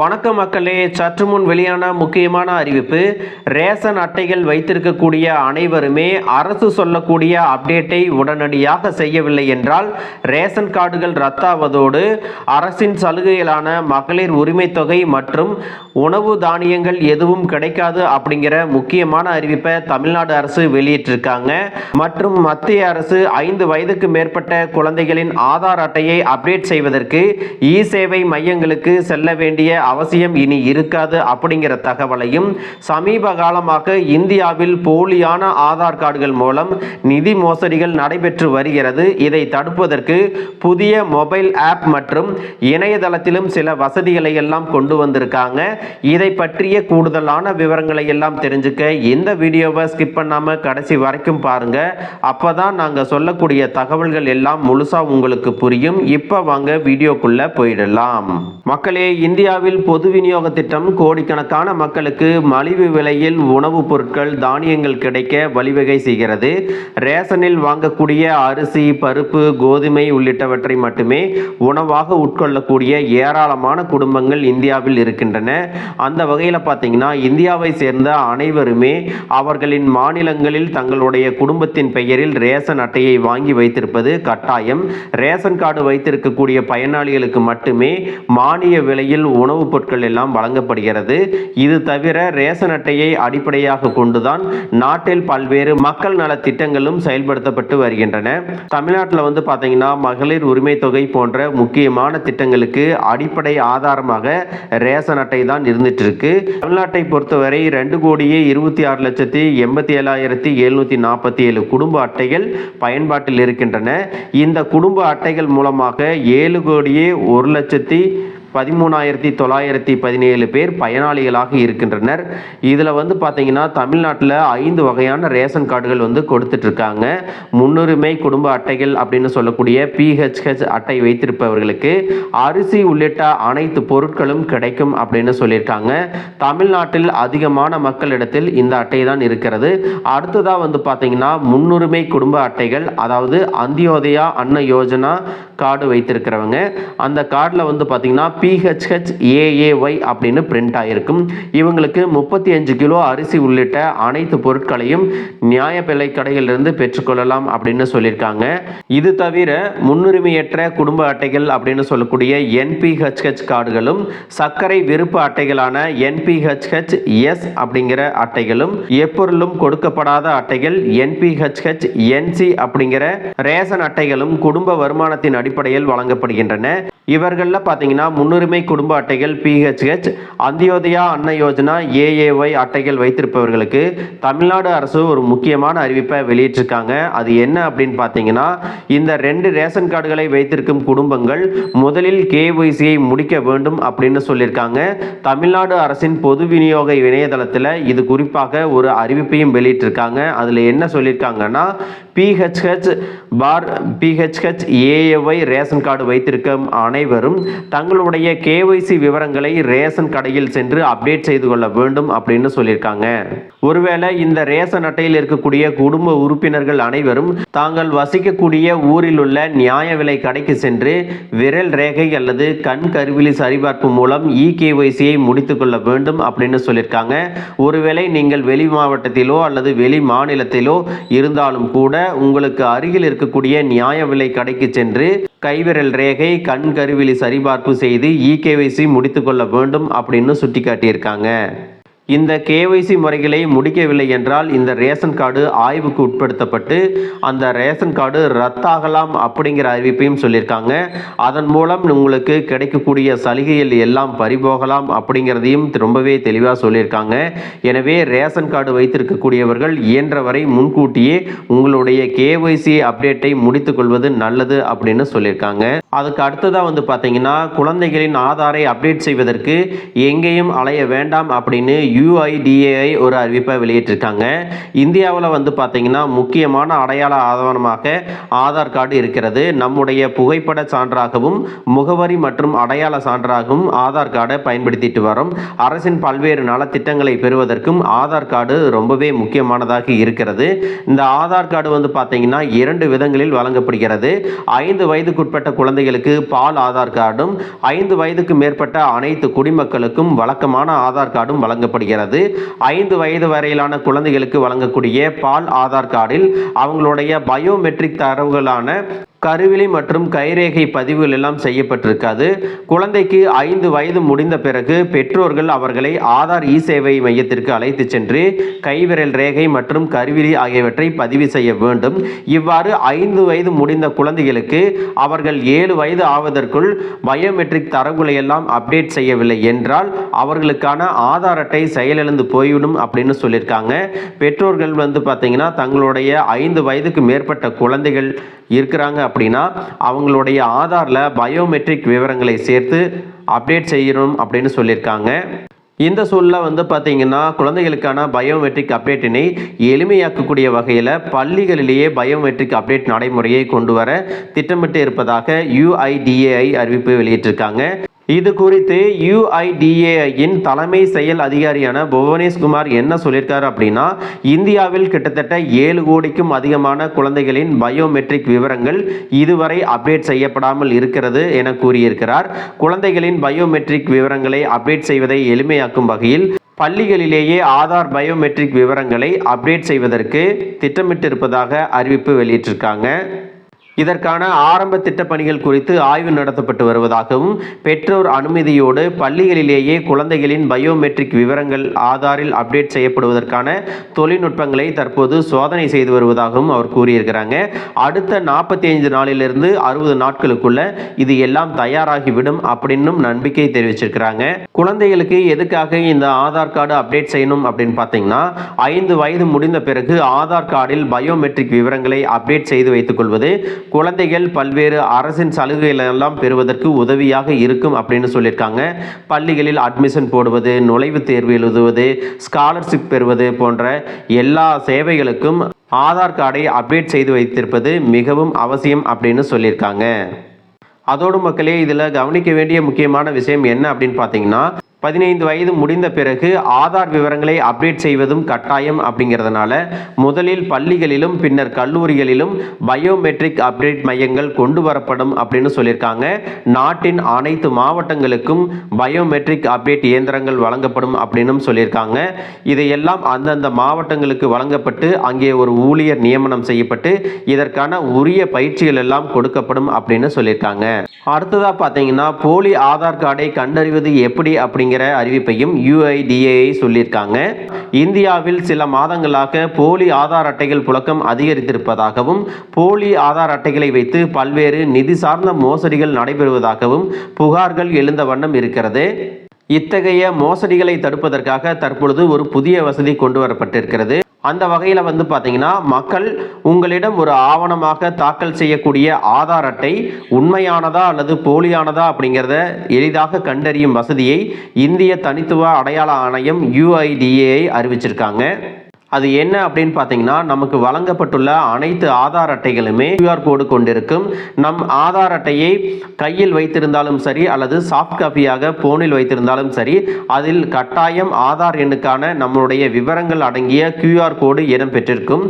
வணக்கம் மக்களே, சற்று முன் வெளியான முக்கியமான அறிவிப்பு. ரேஷன் அட்டைகள் வைத்திருக்கக்கூடிய அனைவருமே அரசு சொல்லக்கூடிய அப்டேட்டை உடனடியாக செய்யவில்லை என்றால் ரேஷன் கார்டுகள் ரத்தாவதோடு அரசின் சலுகைகளான மகளிர் உரிமை தொகை மற்றும் உணவு தானியங்கள் எதுவும் கிடைக்காது அப்படிங்கிற முக்கியமான அறிவிப்பை தமிழ்நாடு அரசு வெளியிட்டிருக்காங்க. மற்றும் மத்திய அரசு 5 வயதுக்கு மேற்பட்ட குழந்தைகளின் ஆதார் அட்டையை அப்டேட் செய்வதற்கு இ-சேவை மையங்களுக்கு செல்ல வேண்டிய அவசியம் இனி இருக்காது அப்படிங்கிற தகவலையும், சமீப காலமாக இந்தியாவில் போலியான ஆதார் கார்டுகள் மூலம் நிதி மோசடிகள் நடைபெற்று வருகிறது. இதை தடுப்பதற்கு புதிய மொபைல் ஆப் மற்றும் இணையதளத்திலும் சில வசதிகளை எல்லாம் கொண்டு வந்திருக்காங்க. இதை பற்றிய கூடுதலான விவரங்களை எல்லாம் தெரிஞ்சுக்க இந்த வீடியோவை ஸ்கிப் பண்ணாம கடைசி வரைக்கும் பாருங்க. அப்பதான் நாங்க சொல்லக்கூடிய தகவல்கள் எல்லாம் முழுசா உங்களுக்கு புரியும். இப்ப வாங்க வீடியோக்குள்ள போயிடலாம். மக்களே, இந்தியாவில் பொது விநியோக திட்டம் கோடிக்கணக்கான மக்களுக்கு மலிவு விலையில் உணவுப் பொருட்கள் தானியங்கள் கிடைக்க வழிவகை செய்கிறது. ரேஷனில் வாங்கக்கூடிய அரிசி, பருப்பு, கோதுமை உள்ளிட்டவற்றை மட்டுமே உணவாக உட்கொள்ளக்கூடிய ஏராளமான குடும்பங்கள் இந்தியாவில் இருக்கின்றன. அந்த வகையில் பார்த்தீங்கன்னா இந்தியாவை சேர்ந்த அனைவருமே அவர்களின் மாநிலங்களில் தங்களுடைய குடும்பத்தின் பெயரில் ரேஷன் அட்டையை வாங்கி வைத்திருப்பது கட்டாயம். ரேஷன் கார்டு வைத்திருக்கக்கூடிய பயனாளிகளுக்கு மட்டுமே மானிய விலையில் உணவுப் பொருட்கள் எல்லாம் வழங்கப்படுகிறது. இது தவிர ரேஷன் அட்டையை அடிப்படையாக கொண்டுதான் நாட்டில் பல்வேறு மக்கள் நல திட்டங்களும் செயல்படுத்தப்பட்டு வருகின்றன. தமிழ்நாட்டில் பார்த்தீங்கன்னா மகளிர் உரிமை தொகை போன்ற முக்கியமான திட்டங்களுக்கு அடிப்படை ஆதாரமாக ரேஷன் அட்டை தான் இருந்துட்டு இருக்கு. தமிழ்நாட்டை பொறுத்தவரை 2,26,87,747 குடும்ப அட்டைகள் பயன்பாட்டில் இருக்கின்றன. இந்த குடும்ப அட்டைகள் மூலமாக 7,01,13,917 பேர் பயனாளிகளாக இருக்கின்றனர். இதில் பார்த்தீங்கன்னா தமிழ்நாட்டில் 5 வகையான ரேஷன் கார்டுகள் கொடுத்துட்டு இருக்காங்க. முன்னுரிமை குடும்ப அட்டைகள் அப்படின்னு சொல்லக்கூடிய PHH அட்டை வைத்திருப்பவர்களுக்கு அரிசி உள்ளிட்ட அனைத்து பொருட்களும் கிடைக்கும் அப்படின்னு சொல்லியிருக்காங்க. தமிழ்நாட்டில் அதிகமான மக்களிடத்தில் இந்த அட்டை தான் இருக்கிறது. அடுத்ததாக பார்த்தீங்கன்னா முன்னுரிமை குடும்ப அட்டைகள், அதாவது அந்தியோதயா அன்ன யோஜனா கார்டு வைத்திருக்கிறவங்க. அந்த கார்டில் பார்த்தீங்கன்னா PHHAAY அப்படின்னு பிரிண்ட் ஆகிருக்கும். இவங்களுக்கு 35 கிலோ அரிசி உள்ளிட்ட அனைத்து பொருட்களையும் நியாய விலை கடைகளிலிருந்து பெற்றுக்கொள்ளலாம் அப்படின்னு சொல்லியிருக்காங்க. இது தவிர முன்னுரிமையற்ற குடும்ப அட்டைகள் அப்படின்னு சொல்லக்கூடிய NPHH கார்டுகளும், சர்க்கரை விருப்ப அட்டைகளான NPHHS அப்படிங்கிற அட்டைகளும், எப்பொருளும் கொடுக்கப்படாத அட்டைகள் NPHHNC அப்படிங்கிற ரேஷன் அட்டைகளும் குடும்ப வருமானத்தின் அடிப்படையில் வழங்கப்படுகின்றன. இவர்களில் பார்த்தீங்கன்னா முன்னுரிமை குடும்ப அட்டைகள் PHH, அந்தியோதயா அன்ன யோஜனா AAY அட்டைகள் வைத்திருப்பவர்களுக்கு தமிழ்நாடு அரசு ஒரு முக்கியமான அறிவிப்பை வெளியிட்டிருக்காங்க. அது என்ன அப்படின்னு பார்த்தீங்கன்னா, இந்த 2 ரேஷன் கார்டுகளை வைத்திருக்கும் குடும்பங்கள் முதலில் KYCயை முடிக்க வேண்டும் அப்படின்னு சொல்லியிருக்காங்க. தமிழ்நாடு அரசின் பொது விநியோக இணையதளத்தில் இது குறிப்பாக ஒரு அறிவிப்பையும் வெளியிட்டிருக்காங்க. அதில் என்ன சொல்லியிருக்காங்கன்னா, PHHAAY ரேஷன் கார்டு வைத்திருக்கும் அனைவரும் தங்களுடைய KYC விவரங்களை ரேஷன் கடையில் சென்று அப்டேட் செய்து கொள்ள வேண்டும் அப்படின்னு சொல்லியிருக்காங்க. ஒருவேளை இந்த ரேஷன் அட்டையில் இருக்கக்கூடிய குடும்ப உறுப்பினர்கள் அனைவரும் தாங்கள் வசிக்கக்கூடிய ஊரில் உள்ள நியாய விலை கடைக்கு சென்று விரல் ரேகை அல்லது கண் கருவிழி சரிபார்ப்பு மூலம் EKYCயை முடித்துக் கொள்ள வேண்டும் அப்படின்னு சொல்லியிருக்காங்க. ஒருவேளை நீங்கள் வெளி மாவட்டத்திலோ அல்லது வெளி மாநிலத்திலோ இருந்தாலும் கூட உங்களுக்கு அருகில் இருக்கக்கூடிய நியாய விலை கடைக்கு சென்று கைவிரல் ரேகை, கண் கருவிழி சரிபார்ப்பு செய்து EKYC முடித்துக்கொள்ள வேண்டும் அப்படின்னு சுட்டிக்காட்டியிருக்காங்க. இந்த KYC முறைகளை முடிக்கவில்லை என்றால் இந்த ரேஷன் கார்டு ஆய்வுக்கு உட்படுத்தப்பட்டு அந்த ரேஷன் கார்டு ரத்தாகலாம் அப்படிங்கிற அறிவிப்பையும் சொல்லியிருக்காங்க. அதன் மூலம் உங்களுக்கு கிடைக்கக்கூடிய சலுகைகள் எல்லாம் பறிபோகலாம் அப்படிங்கிறதையும் ரொம்பவே தெளிவாக சொல்லியிருக்காங்க. எனவே ரேஷன் கார்டு வைத்திருக்கக்கூடியவர்கள் இயன்றவரை முன்கூட்டியே உங்களுடைய KYC அப்டேட்டை முடித்துக்கொள்வது நல்லது அப்படின்னு சொல்லியிருக்காங்க. அதுக்கு அடுத்ததாக பார்த்தீங்கன்னா குழந்தைகளின் ஆதாரை அப்டேட் செய்வதற்கு எங்கேயும் அலைய வேண்டாம் அப்படின்னு UIDAI ஒரு அறிவிப்பை வெளியிட்டிருக்காங்க. இந்தியாவில் வந்து பார்த்தீங்கன்னா முக்கியமான அடையாள ஆவணமாக ஆதார் கார்டு இருக்கிறது. நம்முடைய புகைப்பட சான்றாகவும் முகவரி மற்றும் அடையாள சான்றாகவும் ஆதார் கார்டை பயன்படுத்திட்டு வரும். அரசின் பல்வேறு நலத்திட்டங்களை பெறுவதற்கும் ஆதார் கார்டு ரொம்பவே முக்கியமானதாக இருக்கிறது. இந்த ஆதார் கார்டு வந்து பார்த்தீங்கன்னா 2 விதங்களில் வழங்கப்படுகிறது. 5 வயதுக்குட்பட்ட குழந்தைகளுக்கு பால் ஆதார் கார்டும், 5 வயதுக்கு மேற்பட்ட அனைத்து குடிமக்களுக்கும் வழக்கமான ஆதார் கார்டும் வழங்கப்படுகிறது. 5 வயது வரையிலான குழந்தைகளுக்கு வழங்கக்கூடிய பால் ஆதார் கார்டில் அவங்களுடைய பயோமெட்ரிக் தரவுகளான கருவிழி மற்றும் கைரேகை பதிவுகள் எல்லாம் செய்யப்பட்டிருக்காது. குழந்தைக்கு 5 வயது முடிந்த பிறகு பெற்றோர்கள் அவர்களை ஆதார் சேவை மையத்திற்கு அழைத்து சென்று கைவிரல் ரேகை மற்றும் கருவிழி ஆகியவற்றை பதிவு செய்ய வேண்டும். இவ்வாறு 5 வயது முடிந்த குழந்தைகளுக்கு அவர்கள் 7 வயது ஆவதற்குள் பயோமெட்ரிக் தரவுகளை எல்லாம் அப்டேட் செய்யவில்லை என்றால் அவர்களுக்கான ஆதார் அட்டை செயலிழந்து போய்விடும் அப்படின்னு சொல்லியிருக்காங்க. பெற்றோர்கள் வந்து பார்த்தீங்கன்னா தங்களுடைய 5 வயதுக்கு மேற்பட்ட குழந்தைகள் இருக்கிறாங்க அப்படின்னா அவங்களுடைய ஆதாரில் பயோமெட்ரிக் விவரங்களை சேர்த்து அப்டேட் செய்யணும் அப்படின்னு சொல்லியிருக்காங்க. இந்த சூழலில் வந்து பார்த்தீங்கன்னா குழந்தைகளுக்கான பயோமெட்ரிக் அப்டேட்டினை எளிமையாக்கக்கூடிய வகையில் பள்ளிகளிலேயே பயோமெட்ரிக் அப்டேட் நடைமுறையை கொண்டு வர திட்டமிட்டு இருப்பதாக UIDAI அறிவிப்பு வெளியிட்டிருக்காங்க. இது குறித்து UIDAIயின் தலைமை செயல் அதிகாரியான புவனேஷ்குமார் என்ன சொல்லியிருக்காரு அப்படின்னா, இந்தியாவில் கிட்டத்தட்ட 7 கோடிக்கும் அதிகமான குழந்தைகளின் பயோமெட்ரிக் விவரங்கள் இதுவரை அப்டேட் செய்யப்படாமல் இருக்கிறது என கூறியிருக்கிறார். குழந்தைகளின் பயோமெட்ரிக் விவரங்களை அப்டேட் செய்வதை எளிமையாக்கும் வகையில் பள்ளிகளிலேயே ஆதார் பயோமெட்ரிக் விவரங்களை அப்டேட் செய்வதற்கு திட்டமிட்டிருப்பதாக அறிவிப்பு வெளியிட்டிருக்காங்க. இதற்கான ஆரம்ப திட்டப்பணிகள் குறித்து ஆய்வு நடத்தப்பட்டு வருவதாகவும் பெற்றோர் அனுமதியோடு பள்ளிகளிலேயே குழந்தைகளின் பயோமெட்ரிக் விவரங்கள் ஆதாரில் அப்டேட் செய்யப்படுவதற்கான தொழில்நுட்பங்களை தற்போது சோதனை செய்து வருவதாகவும் அவர் கூறியிருக்கிறாங்க. அடுத்த 45 நாளிலிருந்து 60 நாட்களுக்குள்ள இது எல்லாம் தயாராகிவிடும் அப்படின்னு நம்பிக்கை தெரிவிச்சிருக்கிறாங்க. குழந்தைகளுக்கு எதுக்காக இந்த ஆதார் கார்டு அப்டேட் செய்யணும் அப்படின்னு பார்த்தீங்கன்னா 5 வயது முடிந்த பிறகு ஆதார் கார்டில் பயோமெட்ரிக் விவரங்களை அப்டேட் செய்து வைத்துக் கொள்வது குழந்தைகள் பல்வேறு அரசின் சலுகைகள் எல்லாம் பெறுவதற்கு உதவியாக இருக்கும் அப்படின்னு சொல்லியிருக்காங்க. பள்ளிகளில் அட்மிஷன் போடுவது, நுழைவுத் தேர்வு எழுதுவது, ஸ்காலர்ஷிப் பெறுவது போன்ற எல்லா சேவைகளுக்கும் ஆதார் கார்டை அப்டேட் செய்து வைத்திருப்பது மிகவும் அவசியம் அப்படின்னு சொல்லியிருக்காங்க. அதோடு மக்களே இதில் கவனிக்க வேண்டிய முக்கியமான விஷயம் என்ன அப்படின்னு பார்த்தீங்கன்னா 15 வயது முடிந்த பிறகு ஆதார் விவரங்களை அப்டேட் செய்வதும் கட்டாயம் அப்படிங்கிறதுனால முதலில் பள்ளிகளிலும் பின்னர் கல்லூரிகளிலும் பயோமெட்ரிக் அப்டேட் மையங்கள் கொண்டு வரப்படும் அப்படின்னு சொல்லியிருக்காங்க. நாட்டின் அனைத்து மாவட்டங்களுக்கும் பயோமெட்ரிக் அப்டேட் இயந்திரங்கள் வழங்கப்படும் அப்படின்னு சொல்லியிருக்காங்க. இதையெல்லாம் அந்தந்த மாவட்டங்களுக்கு வழங்கப்பட்டு அங்கே ஒரு ஊழியர் நியமனம் செய்யப்பட்டு இதற்கான உரிய பயிற்சிகள் எல்லாம் கொடுக்கப்படும் அப்படின்னு சொல்லியிருக்காங்க. அடுத்ததாக பார்த்தீங்கன்னா போலி ஆதார் கார்டை கண்டறிவது எப்படி அப்படிங்கிற அறிவிப்பையும் UIDAI சொல்லியிருக்காங்க. இந்தியாவில் சில மாதங்களாக போலி ஆதார் அட்டைகள் புழக்கம் அதிகரித்திருப்பதாகவும் போலி ஆதார் அட்டைகளை வைத்து பல்வேறு நிதி சார்ந்த மோசடிகள் நடைபெறுவதாகவும் புகார்கள் எழுந்த வண்ணம் இருக்கிறது. இத்தகைய மோசடிகளை தடுப்பதற்காக தற்பொழுது ஒரு புதிய வசதி கொண்டு வரப்பட்டிருக்கிறது. அந்த வகையில் வந்து பார்த்தீங்கன்னா மக்கள் உங்களிடம் ஒரு ஆவணமாக தாக்கல் செய்யக்கூடிய ஆதார் அட்டை உண்மையானதா அல்லது போலியானதா அப்படிங்கிறத எளிதாக கண்டறியும் வசதியை இந்திய தனித்துவ அடையாள ஆணையம் UIDAI அறிவிச்சிருக்காங்க. அது என்ன அப்படின்னு பார்த்தீங்கன்னா நமக்கு வழங்கப்பட்டுள்ள அனைத்து ஆதார் அட்டைகளுமே QR கோடு கொண்டிருக்கும். நம் ஆதார் அட்டையை கையில் வைத்திருந்தாலும் சரி அல்லது சாஃப்ட் காப்பியாக போனில் வைத்திருந்தாலும் சரி அதில் கட்டாயம் ஆதார் எண்ணுக்கான நம்மளுடைய விவரங்கள் அடங்கிய QR கோடு இடம் பெற்றிருக்கும்.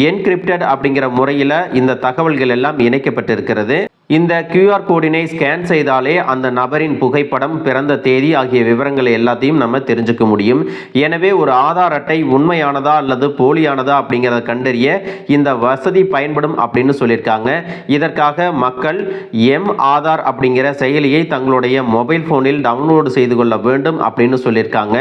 என்கிரிப்டட் அப்படிங்கிற முறையில் இந்த தகவல்கள் எல்லாம் இணைக்கப்பட்டிருக்கிறது. இந்த QR கோடினை ஸ்கேன் செய்தாலே அந்த நபரின் புகைப்படம், பிறந்த தேதி ஆகிய விவரங்களை எல்லாத்தையும் நம்ம தெரிஞ்சுக்க முடியும். எனவே ஒரு ஆதார் அட்டை உண்மையானதா அல்லது போலியானதா அப்படிங்கிறத கண்டறிய இந்த வசதி பயன்படும் அப்படின்னு சொல்லியிருக்காங்க. இதற்காக மக்கள் M-ஆதார் அப்படிங்கிற செயலியை தங்களுடைய மொபைல் போனில் டவுன்லோடு செய்து கொள்ள வேண்டும் அப்படின்னு சொல்லியிருக்காங்க.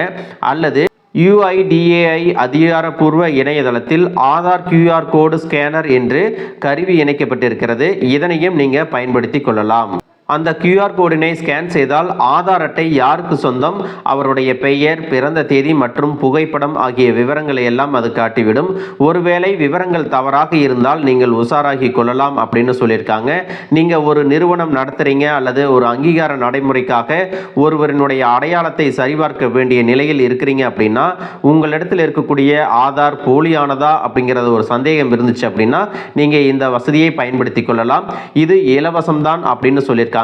அல்லது UIDAI அதிகாரப்பூர்வ இணையதளத்தில் ஆதார் QR கோடு ஸ்கேனர் என்று கருவி இணைக்கப்பட்டிருக்கிறது. இதனையும் நீங்கள் பயன்படுத்தி கொள்ளலாம். அந்த QR கோடினை ஸ்கேன் செய்தால் ஆதார் அட்டை யாருக்கு சொந்தம், அவருடைய பெயர், பிறந்த தேதி மற்றும் புகைப்படம் ஆகிய விவரங்களை எல்லாம் அது காட்டிவிடும். ஒருவேளை விவரங்கள் தவறாக இருந்தால் நீங்கள் உஷாராகி கொள்ளலாம் அப்படின்னு சொல்லியிருக்காங்க. நீங்கள் ஒரு நிறுவனம் நடத்துறீங்க அல்லது ஒரு அங்கீகார நடைமுறைக்காக ஒருவரினுடைய அடையாளத்தை சரிபார்க்க வேண்டிய நிலையில் இருக்கிறீங்க அப்படின்னா உங்களிடத்தில் இருக்கக்கூடிய ஆதார் போலியானதா அப்படிங்கிறது ஒரு சந்தேகம் இருந்துச்சு அப்படின்னா நீங்கள் இந்த வசதியை பயன்படுத்தி கொள்ளலாம். இது இலவசம்தான் அப்படின்னு சொல்லியிருக்காங்க.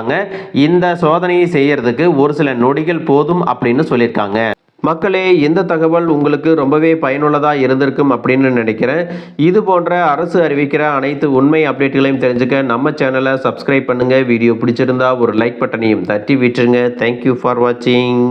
இந்த சோதனையை செய்யறதுக்கு ஒரு சில நொடிகள் போதும் அப்படின்னு சொல்லியிருக்காங்க. மக்களே, இந்த தகவல் உங்களுக்கு ரொம்பவே பயனுள்ளதாக இருந்திருக்கும் அப்படின்னு நினைக்கிறேன். இது போன்ற அரசு அறிவிக்கிற அனைத்து உண்மை அப்டேட்டுகளையும் தெரிஞ்சுக்க நம்ம சேனலை சப்ஸ்கிரைப் பண்ணுங்கள். வீடியோ பிடிச்சிருந்தா ஒரு லைக் பட்டனையும் தட்டி விட்டுருங்க. தேங்க்யூ ஃபார் வாட்சிங்.